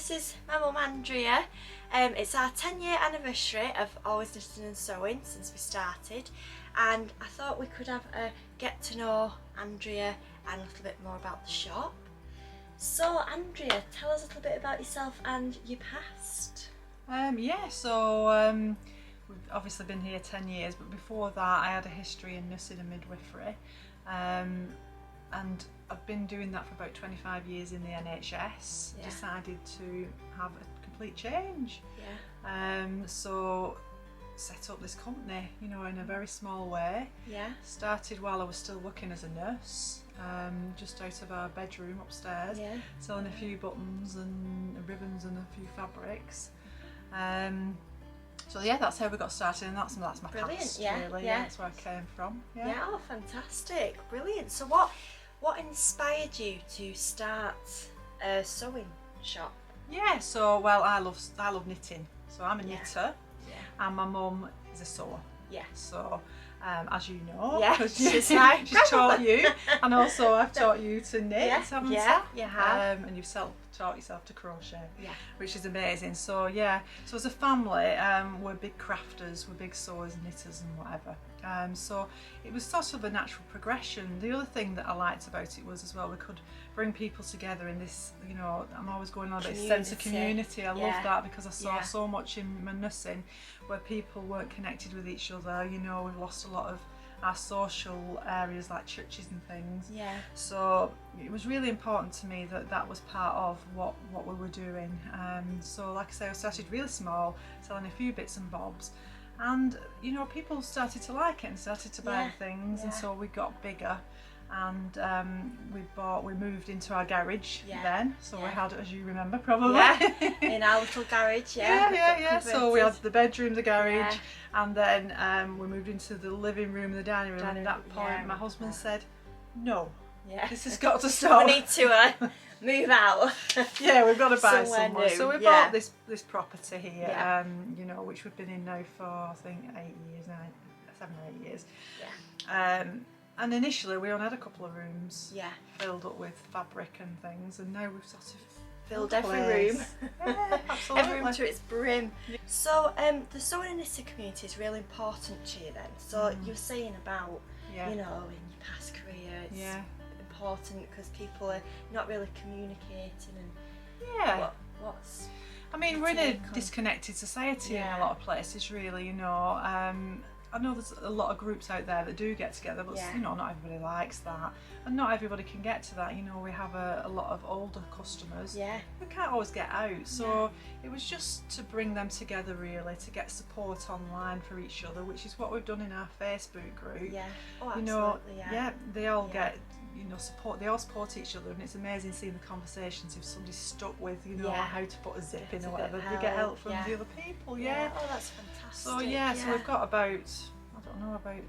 this is my mum Andrea. It's our 10-year anniversary of Always Knitting and Sewing since we started, and I thought we could have a get to know Andrea and a little bit more about the shop. So Andrea, tell us a little bit about yourself and your past. We've obviously been here 10 years, but before that I had a history in nursing and midwifery, and I've been doing that for about 25 years in the NHS. Yeah. Decided to have a complete change. Yeah. So set up this company, you know, in a very small way. Yeah. Started while I was still working as a nurse, just out of our bedroom upstairs, Yeah. selling a few buttons and ribbons and a few fabrics. So yeah, that's how we got started, and that's my Brilliant, past, yeah, really. yeah. That's where I came from. Yeah. Oh, fantastic, brilliant. So what inspired you to start a sewing shop? Yeah, so well, I love knitting. So I'm a knitter, Yeah. and my mum is a sewer. Yeah. So as you know, Yeah, 'cause she's she's taught you, and also I've taught you to knit, haven't yeah, I? you have. And you've taught yourself to crochet, Yeah. which is amazing. So yeah, so as a family, we're big crafters, we're big sewers, knitters and whatever. So it was sort of a natural progression. The other thing that I liked about it was as well, we could bring people together in this, you know, I'm always going on about this sense of community. I love that, because I saw so much in my nursing where people weren't connected with each other. You know, we've lost a lot of our social areas like churches and things. Yeah. So it was really important to me that that was part of what we were doing. So like I say, I started really small, selling a few bits and bobs, and you know, people started to like it and started to buy things, and so we got bigger, and we moved into our garage then. So we had, as you remember probably, in our little garage. Yeah. So we had the bedroom, the garage, and then we moved into the living room and the dining room. And at that point, my husband said, "No, this has got to stop. We need to move out." Yeah, we've got to buy somewhere. New. So we bought this property here, you know, which we've been in now for I think 7 or 8 years. Yeah. And initially we only had a couple of rooms filled up with fabric and things, and now we've sort of filled every room. Yeah, absolutely. Every room to its brim. So the sewing and knitting community is really important to you then. So you're saying about, you know, in your past career, it's important because people are not really communicating, and what's I mean, we're in a disconnected society in a lot of places, really, you know. I know there's a lot of groups out there that do get together, but you know, not everybody likes that, and not everybody can get to that. You know, we have a lot of older customers who can't always get out, so it was just to bring them together, really, to get support online for each other, which is what we've done in our Facebook group. Yeah. Oh, absolutely. You know, they all get, you know, support. They all support each other, and it's amazing seeing the conversations. If somebody's stuck with, you know, how to put a zip in or whatever, they get help from the other people. Yeah. Oh, that's fantastic. So so we've got about, I don't know, about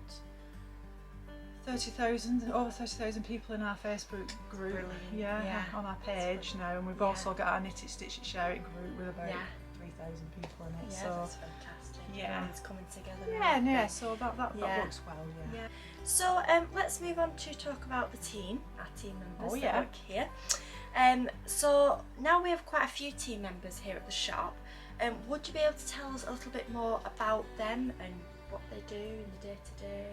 30,000, over 30,000 people in our Facebook group. On our page now, and we've also got our Knit It, Stitch It, Share It group with about 3,000 people in it. Yeah, so that's fantastic. It's coming together. Yeah. So that works well. Yeah. So let's move on to talk about the team, our team members that work here. So now we have quite a few team members here at the shop. Would you be able to tell us a little bit more about them and what they do in the day-to-day?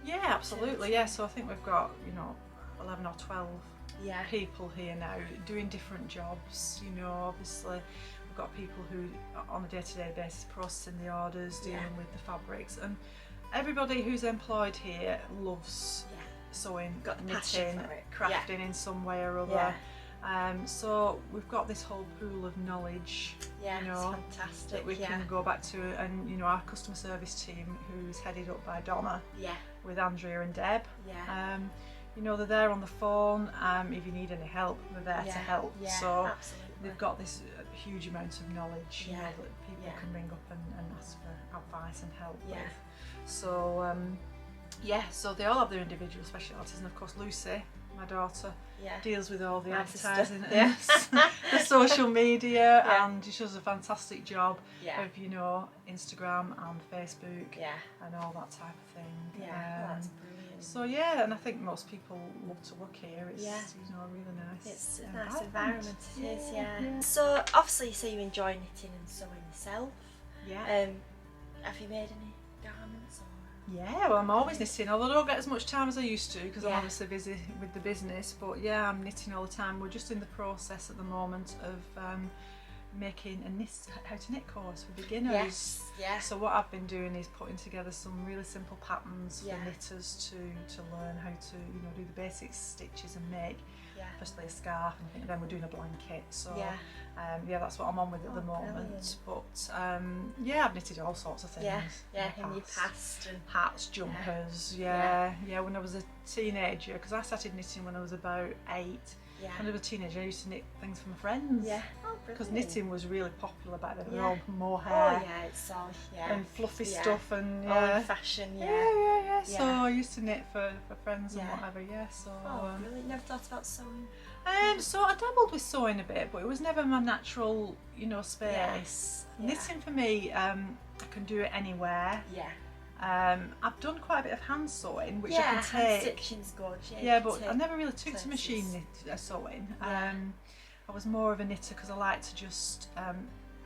Yeah, absolutely. Yeah, so I think we've got, you know, 11 or 12 people here now doing different jobs. You know, obviously we've got people who on a day-to-day basis processing the orders, dealing with the fabrics, and everybody who's employed here loves sewing, knitting, crafting in some way or other. So we've got this whole pool of knowledge, you know, it's fantastic, that we can go back to, and you know, our customer service team, who's headed up by Donna, with Andrea and Deb. You know, they're there on the phone. If you need any help, they're there to help. So they've got this huge amount of knowledge, you know, that people can ring up and ask for advice and help with. So so they all have their individual specialities, and of course Lucy, my daughter, deals with all the advertising and the social media, and she does a fantastic job of, you know, Instagram and Facebook and all that type of thing. That's brilliant. So yeah, and I think most people love to work here. It's really nice. It's a nice environment. It is, yeah. So obviously, you say you enjoy knitting and sewing yourself. Yeah. Have you made any garments? Yeah, well, I'm always knitting, although I don't get as much time as I used to because I'm obviously busy with the business. But yeah, I'm knitting all the time. We're just in the process at the moment of making a how to knit course for beginners. Yes, yeah. So what I've been doing is putting together some really simple patterns for knitters to learn how to do the basic stitches and make. Firstly a scarf, and then we're doing a blanket. So that's what I'm on with at the moment. Brilliant. But I've knitted all sorts of things. In your past, and hats, jumpers. When I was a teenager, because I started knitting when I was about 8. When I was a teenager, I used to knit things for my friends. Because knitting was really popular back then. They were all mohair. It's all and fluffy stuff and all in fashion. So I used to knit for friends and whatever. So brilliant. Never thought about sewing. So I dabbled with sewing a bit, but it was never my natural, space. Knitting for me, I can do it anywhere. I've done quite a bit of hand sewing, which I can take. Hand stitching's good. But I never really took to machine sewing. I was more of a knitter because I like to just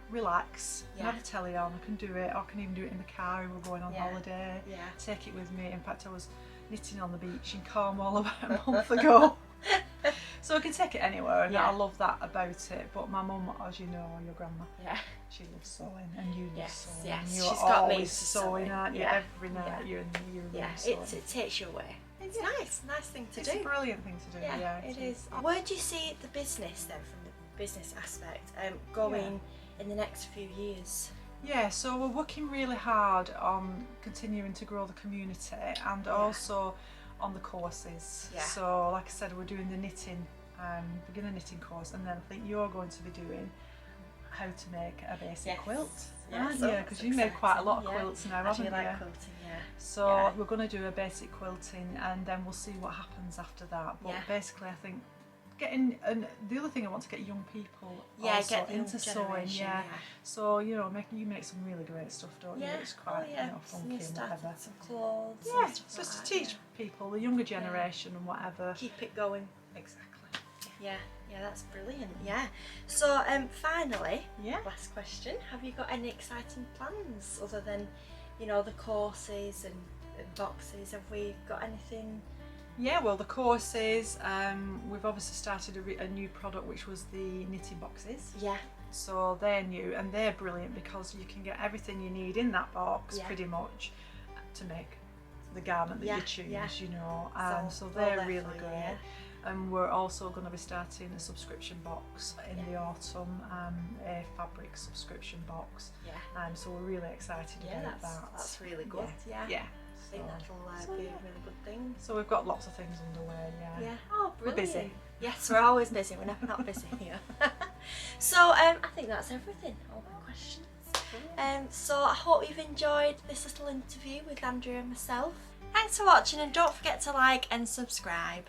relax, have the telly on, I can do it, or I can even do it in the car if we're going on holiday, take it with me. In fact, I was knitting on the beach in Cornwall about a month ago. So I can take it anywhere, and I love that about it. But my mum, as you know, your grandma, she loves sewing, and you love sewing. She's you're got me always sewing, aren't you? Every night you're sewing. It takes you away. It's nice thing to do. It's a brilliant thing to do. It is. Where do you see the business then, from the business aspect, going in the next few years? So we're working really hard on continuing to grow the community, and also on the courses. So like I said, we're doing the knitting, beginner knitting course, and then I think you're going to be doing how to make a basic quilt, aren't you? Because you made quite a lot of quilts now, haven't you? Like quilting, So we're going to do a basic quilting, and then we'll see what happens after that. But basically, I think and the other thing, I want to get young people also into sewing. So you make some really great stuff, don't you? It's quite funky and whatever. Some clothes. Just to teach people, the younger generation and whatever. Keep it going. Exactly. That's brilliant. So finally, last question: have you got any exciting plans other than the courses and boxes? Have we got anything? Well, the courses, we've obviously started a new product, which was the knitting boxes. So they're new, and they're brilliant because you can get everything you need in that box pretty much to make the garment that you choose, so they're really great. And we're also going to be starting a subscription box in the autumn, a fabric subscription box. So we're really excited about that. That's really good. I think that'll be a really good thing. So we've got lots of things underway. Oh, brilliant. We're busy. Yes, we're always busy. We're never not busy here. So I think that's everything. All my questions. So I hope you've enjoyed this little interview with Andrea and myself. Thanks for watching, and don't forget to like and subscribe.